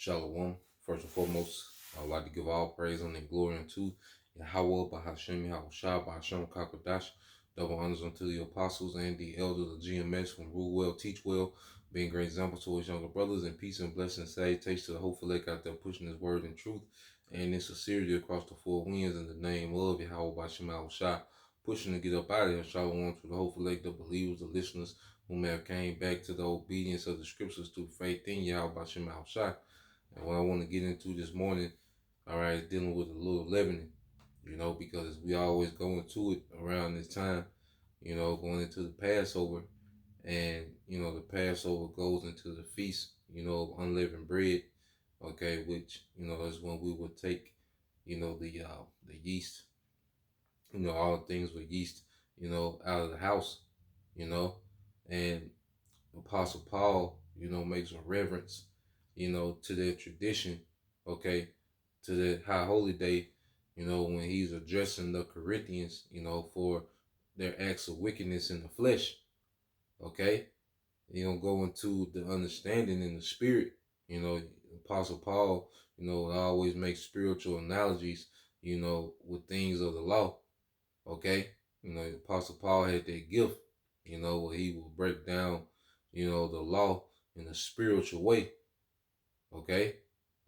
Shalom. First and foremost, I would like to give all praise and glory unto Yahweh, Bahashem, Yahushua, Bahashem, Kakadash. Double honors unto the apostles and the elders of GMS who rule well, teach well, being great examples to his younger brothers, and peace and blessings, salutation to the hopeful lake out there pushing his word and truth and in sincerity across the four winds in the name of Yahweh, Bahashem, Yahushua, pushing to get up out of here. Shalom to the hopeful lake, the believers, the listeners who may have came back to the obedience of the scriptures through faith in Yahweh, Bahashem, Yahushua. And what I want to get into this morning, all right, is dealing with a little leavening, because we always go into it around this time, going into the Passover. And, the Passover goes into the feast, of unleavened bread, okay, which, is when we would take, the yeast, all things with yeast, out of the house, you know, and Apostle Paul, makes a reverence, to their tradition, okay, to the high holy day, when he's addressing the Corinthians, for their acts of wickedness in the flesh, okay. He don't go into the understanding in the spirit, Apostle Paul, always makes spiritual analogies, with things of the law, okay. Apostle Paul had that gift, where he will break down, the law in a spiritual way. Okay.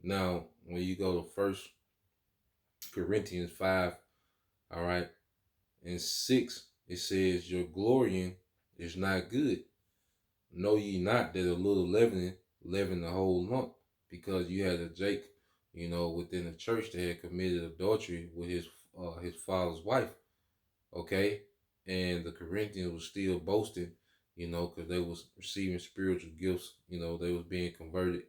Now, when you go to 1 Corinthians 5, all right, and 6, it says, your glorying is not good. Know ye not that a little leavening leaven the whole lump? Because you had a Jake, within the church that had committed adultery with his father's wife. Okay. And the Corinthians were still boasting, because they was receiving spiritual gifts, they was being converted,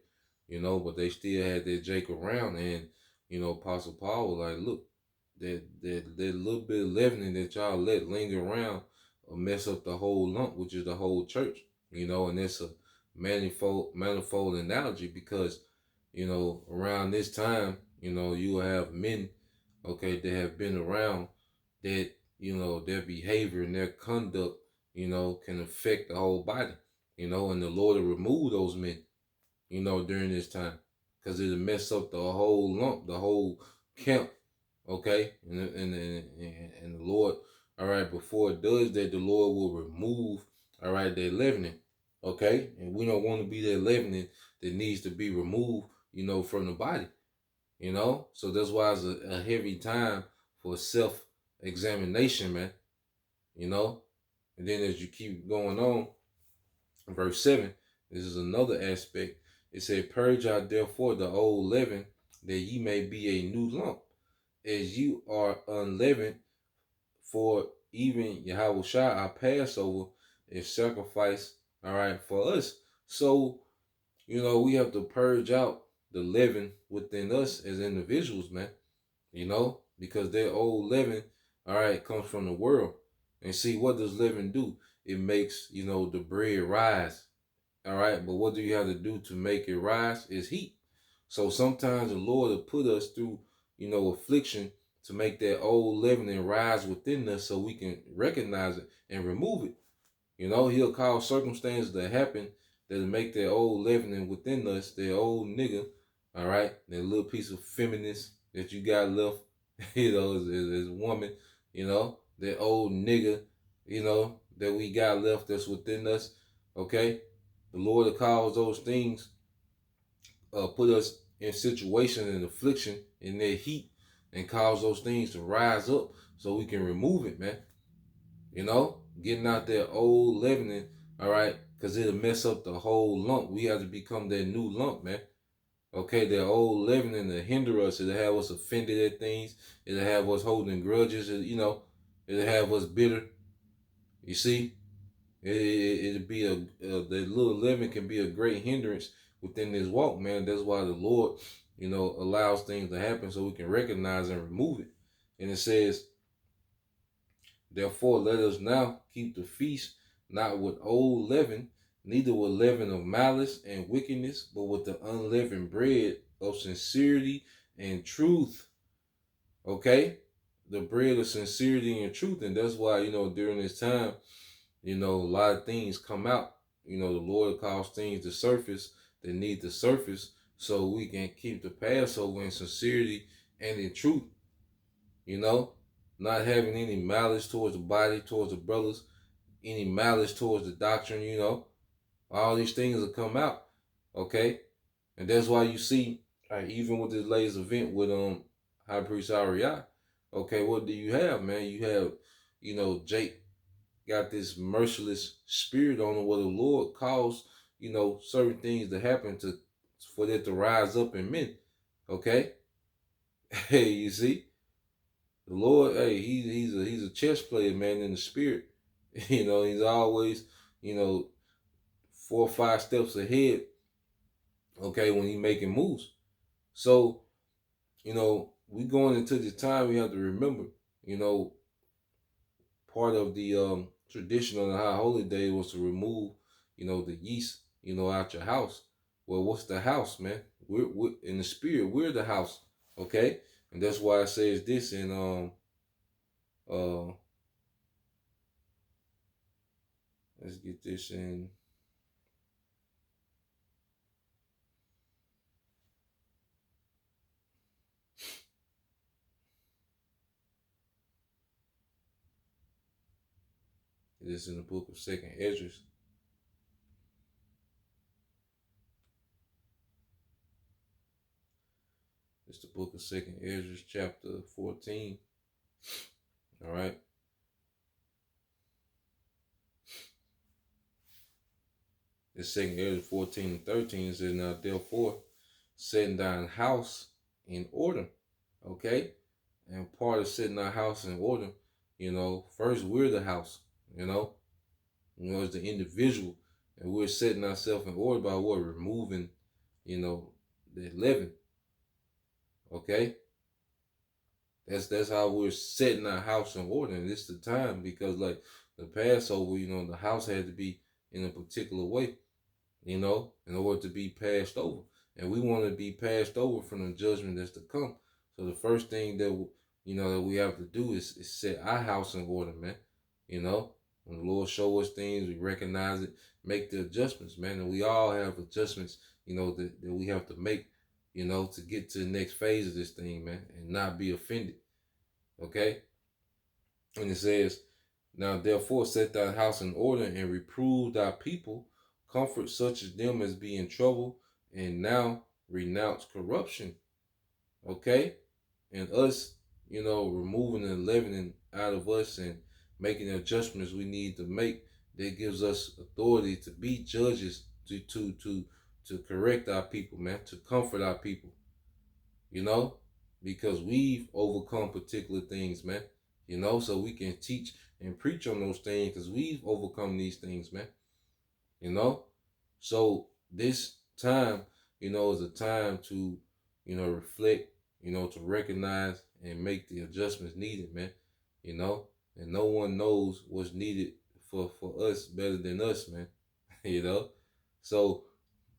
but they still had that Jake around. And, Apostle Paul was like, look, that little bit of leavening that y'all let linger around will mess up the whole lump, which is the whole church, and it's a manifold analogy because, around this time, you will have men, okay, that have been around that, their behavior and their conduct, can affect the whole body, and the Lord will remove those men, during this time, because it'll mess up the whole lump, the whole camp, okay, and the Lord, all right, before it does that, the Lord will remove, all right, that leavening, okay, and we don't want to be that leavening that needs to be removed, from the body, so that's why it's a heavy time for self-examination, man, and then as you keep going on, verse 7, this is another aspect. It said, purge out therefore the old leaven, that ye may be a new lump, as you are unleavened. For even Yahushua, our Passover, is sacrificed, all right, for us. So, we have to purge out the leaven within us as individuals, man, because that old leaven, all right, comes from the world. And see, what does leaven do? It makes, the bread rise. All right. But what do you have to do to make it rise? Is heat. So sometimes the Lord will put us through, affliction to make that old leavening rise within us so we can recognize it and remove it. He'll cause circumstances to happen that'll make that old leavening within us, that old nigga, all right, that little piece of feminist that you got left, as a woman, that old nigga, that we got left that's within us, okay? The Lord will cause those things, put us in situation and affliction in their heat and cause those things to rise up so we can remove it, man. Getting out that old leavening, all right, because it'll mess up the whole lump. We have to become that new lump, man. Okay, that old leavening to hinder us. It'll have us offended at things. It'll have us holding grudges. It'll have us bitter. You see, it'll be the little leaven can be a great hindrance within this walk, man. That's why the Lord, allows things to happen so we can recognize and remove it. And it says, therefore, let us now keep the feast not with old leaven, neither with leaven of malice and wickedness, but with the unleavened bread of sincerity and truth. Okay? The bread of sincerity and truth. And that's why, during this time, a lot of things come out. The Lord calls things to surface that need to surface so we can keep the Passover in sincerity and in truth, you know, not having any malice towards the body, towards the brothers, any malice towards the doctrine, all these things will come out, okay? And that's why you see, even with this latest event with High Priest Ariah, okay, what do you have, man? You have, Jake got this merciless spirit on him where the Lord caused, certain things to happen for that to rise up in men. Okay? Hey, you see? The Lord, hey, he's a chess player, man, in the spirit. He's always, you know, 4 or 5 steps ahead, okay, when he making moves. So, we going into this time, we have to remember, you know, part of the tradition on the high holy day was to remove, the yeast, out your house. Well, what's the house, man? We're in the spirit. We're the house, okay? And that's why it says this in let's get this in. This in the book of Second Esdras. It's the book of Second Esdras, chapter 14. All right. It's Second Esdras 14 and 13. It says, now therefore, setting thine house in order. Okay? And part of setting our house in order, first we're the house, as the individual. And we're setting ourselves in order by what? Removing, the leaven. Okay? That's how we're setting our house in order. And it's the time because like the Passover, the house had to be in a particular way, in order to be passed over. And we want to be passed over from the judgment that's to come. So the first thing that that we have to do is set our house in order, man. When the Lord show us things, we recognize it, make the adjustments, man. And we all have adjustments, that we have to make, to get to the next phase of this thing, man, and not be offended. Okay? And it says, now therefore set thy house in order and reprove thy people, comfort such as them as be in trouble, and now renounce corruption. Okay? And us, removing and leavening out of us and making the adjustments we need to make, that gives us authority to be judges, to correct our people, man, to comfort our people, because we've overcome particular things, man, so we can teach and preach on those things because we've overcome these things, man, so this time, is a time to, reflect, to recognize and make the adjustments needed, man, and no one knows what's needed for us better than us, man, so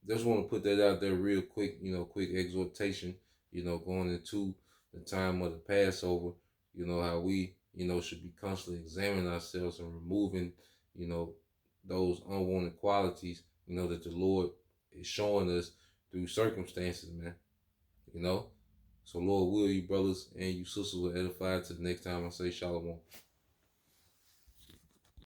just want to put that out there real quick, quick exhortation, going into the time of the Passover, how we, should be constantly examining ourselves and removing, those unwanted qualities, that the Lord is showing us through circumstances, man, So Lord will you brothers and you sisters will edify to the next time I say shalom.